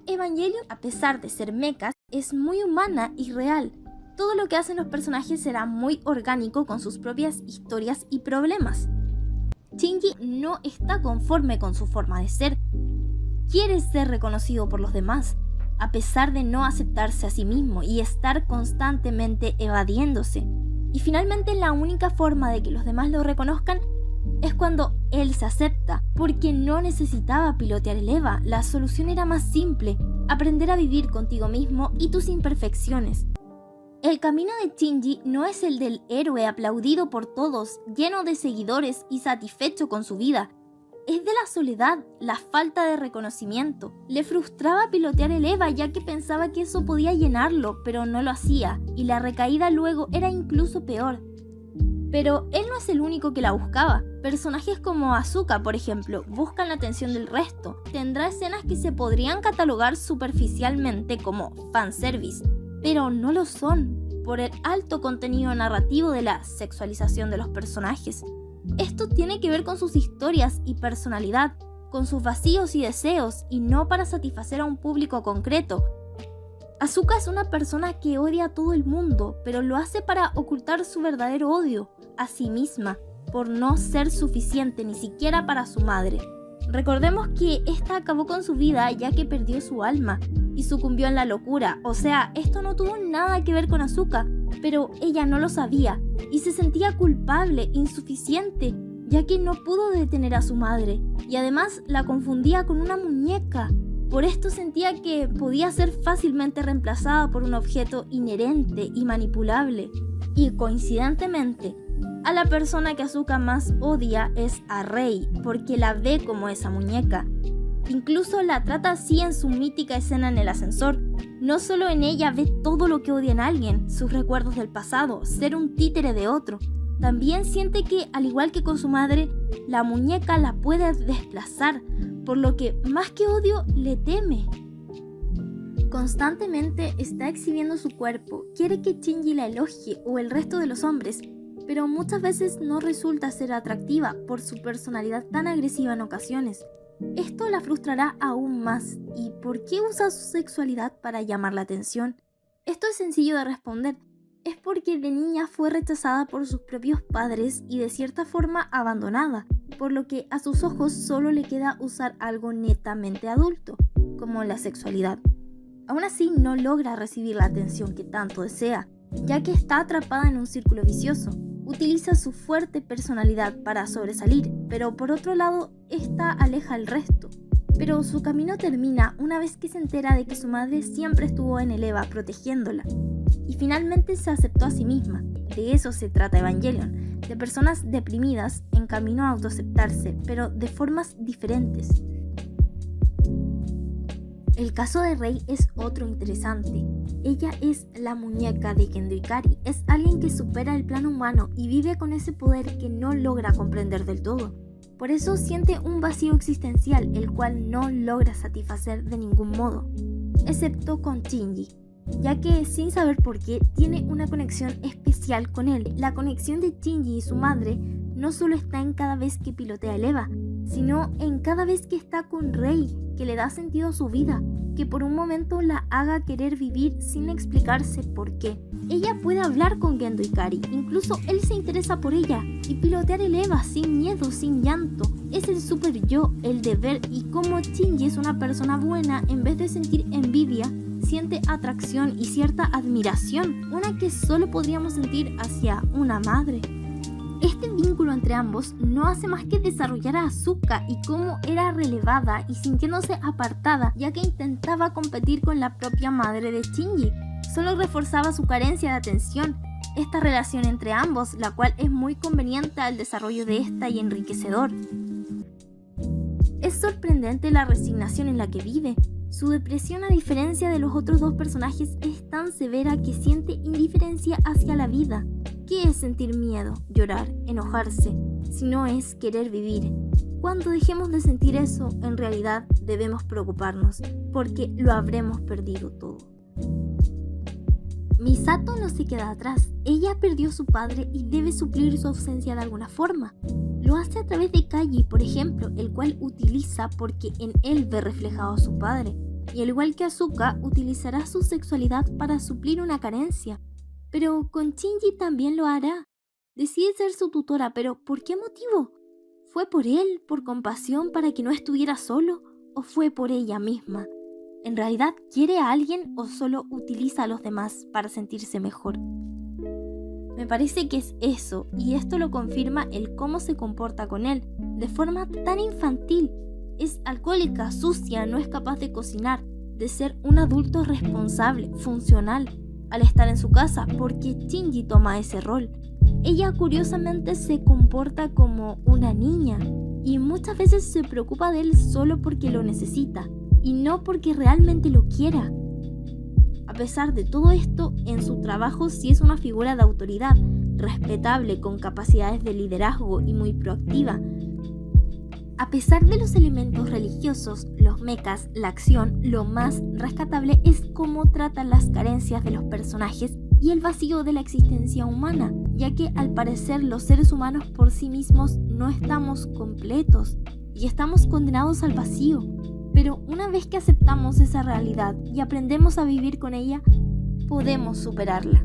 Evangelion, a pesar de ser mechas, es muy humana y real. Todo lo que hacen los personajes será muy orgánico con sus propias historias y problemas. Shinji no está conforme con su forma de ser. Quiere ser reconocido por los demás, a pesar de no aceptarse a sí mismo y estar constantemente evadiéndose. Y finalmente la única forma de que los demás lo reconozcan es cuando él se acepta, porque no necesitaba pilotear el EVA. La solución era más simple: aprender a vivir contigo mismo y tus imperfecciones. El camino de Shinji no es el del héroe aplaudido por todos, lleno de seguidores y satisfecho con su vida. Es de la soledad, la falta de reconocimiento. Le frustraba pilotear el EVA ya que pensaba que eso podía llenarlo, pero no lo hacía, y la recaída luego era incluso peor. Pero él no es el único que la buscaba. Personajes como Asuka, por ejemplo, buscan la atención del resto. Tendrá escenas que se podrían catalogar superficialmente como fanservice, pero no lo son, por el alto contenido narrativo de la sexualización de los personajes. Esto tiene que ver con sus historias y personalidad, con sus vacíos y deseos, y no para satisfacer a un público concreto. Asuka es una persona que odia a todo el mundo, pero lo hace para ocultar su verdadero odio a sí misma, por no ser suficiente ni siquiera para su madre. Recordemos que esta acabó con su vida ya que perdió su alma y sucumbió en la locura. O sea, esto no tuvo nada que ver con Asuka, pero ella no lo sabía y se sentía culpable, insuficiente, ya que no pudo detener a su madre y además la confundía con una muñeca. Por esto sentía que podía ser fácilmente reemplazada por un objeto inherente y manipulable. Y coincidentemente, a la persona que Asuka más odia es a Rei, porque la ve como esa muñeca. Incluso la trata así en su mítica escena en el ascensor. No solo en ella ve todo lo que odia en alguien, sus recuerdos del pasado, ser un títere de otro. También siente que, al igual que con su madre, la muñeca la puede desplazar, por lo que más que odio, le teme. Constantemente está exhibiendo su cuerpo, quiere que Shinji la elogie o el resto de los hombres, pero muchas veces no resulta ser atractiva por su personalidad tan agresiva en ocasiones. Esto la frustrará aún más. ¿Y por qué usa su sexualidad para llamar la atención? Esto es sencillo de responder. Es porque de niña fue rechazada por sus propios padres y de cierta forma abandonada, por lo que a sus ojos solo le queda usar algo netamente adulto, como la sexualidad. Aún así no logra recibir la atención que tanto desea, ya que está atrapada en un círculo vicioso. Utiliza su fuerte personalidad para sobresalir, pero por otro lado, esta aleja al resto. Pero su camino termina una vez que se entera de que su madre siempre estuvo en el EVA protegiéndola. Y finalmente se aceptó a sí misma. De eso se trata Evangelion, de personas deprimidas en camino a autoaceptarse, pero de formas diferentes. El caso de Rei es otro interesante. Ella es la muñeca de Gendo Ikari, es alguien que supera el plano humano y vive con ese poder que no logra comprender del todo. Por eso siente un vacío existencial, el cual no logra satisfacer de ningún modo, excepto con Shinji, ya que sin saber por qué tiene una conexión especial con él. La conexión de Shinji y su madre no solo está en cada vez que pilotea el EVA, sino en cada vez que está con Rei, que le da sentido a su vida, que por un momento la haga querer vivir sin explicarse por qué. Ella puede hablar con Gendo Ikari, incluso él se interesa por ella, y pilotear el EVA sin miedo, sin llanto. Es el super yo, el deber, y como Shinji es una persona buena, en vez de sentir envidia, siente atracción y cierta admiración, una que solo podríamos sentir hacia una madre. Este vínculo entre ambos no hace más que desarrollar a Asuka y cómo era relevada y sintiéndose apartada, ya que intentaba competir con la propia madre de Shinji. Solo reforzaba su carencia de atención. Esta relación entre ambos, la cual es muy conveniente al desarrollo de esta y enriquecedor. Es sorprendente la resignación en la que vive. Su depresión, a diferencia de los otros dos personajes, es tan severa que siente indiferencia hacia la vida. ¿Qué es sentir miedo, llorar, enojarse, si no es querer vivir? Cuando dejemos de sentir eso, en realidad debemos preocuparnos, porque lo habremos perdido todo. Misato no se queda atrás. Ella perdió a su padre y debe suplir su ausencia de alguna forma. Lo hace a través de Kaji, por ejemplo, el cual utiliza porque en él ve reflejado a su padre. y al igual que Asuka, utilizará su sexualidad para suplir una carencia. Pero con Shinji también lo hará. Decide ser su tutora, pero ¿por qué motivo? ¿Fue por él, por compasión para que no estuviera solo? ¿O fue por ella misma? ¿En realidad quiere a alguien o solo utiliza a los demás para sentirse mejor? Me parece que es eso, y esto lo confirma el cómo se comporta con él, de forma tan infantil. Es alcohólica, sucia, no es capaz de cocinar, de ser un adulto responsable, funcional, al estar en su casa, porque Shinji toma ese rol. Ella curiosamente se comporta como una niña, y muchas veces se preocupa de él solo porque lo necesita, y no porque realmente lo quiera. A pesar de todo esto, en su trabajo sí es una figura de autoridad, respetable, con capacidades de liderazgo y muy proactiva. A pesar de los elementos religiosos, los mechas, la acción, lo más rescatable es cómo tratan las carencias de los personajes y el vacío de la existencia humana, ya que al parecer los seres humanos por sí mismos no estamos completos y estamos condenados al vacío. Pero una vez que aceptamos esa realidad y aprendemos a vivir con ella, podemos superarla.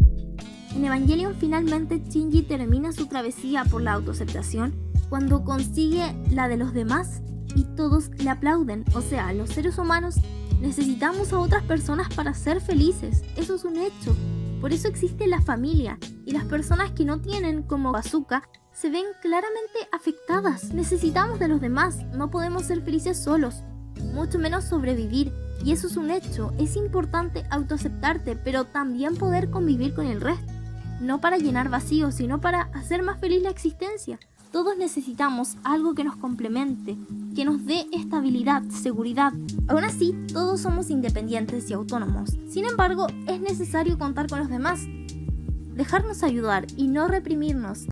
En Evangelion finalmente Shinji termina su travesía por la autoaceptación cuando consigue la de los demás y todos le aplauden. O sea, los seres humanos necesitamos a otras personas para ser felices. Eso es un hecho. Por eso existe la familia, y las personas que no tienen, como Asuka, se ven claramente afectadas. Necesitamos de los demás, no podemos ser felices solos, mucho menos sobrevivir, y eso es un hecho. Es importante autoaceptarte, pero también poder convivir con el resto, no para llenar vacíos, sino para hacer más feliz la existencia. Todos necesitamos algo que nos complemente, que nos dé estabilidad, seguridad. Aún así, todos somos independientes y autónomos. Sin embargo, es necesario contar con los demás, dejarnos ayudar y no reprimirnos.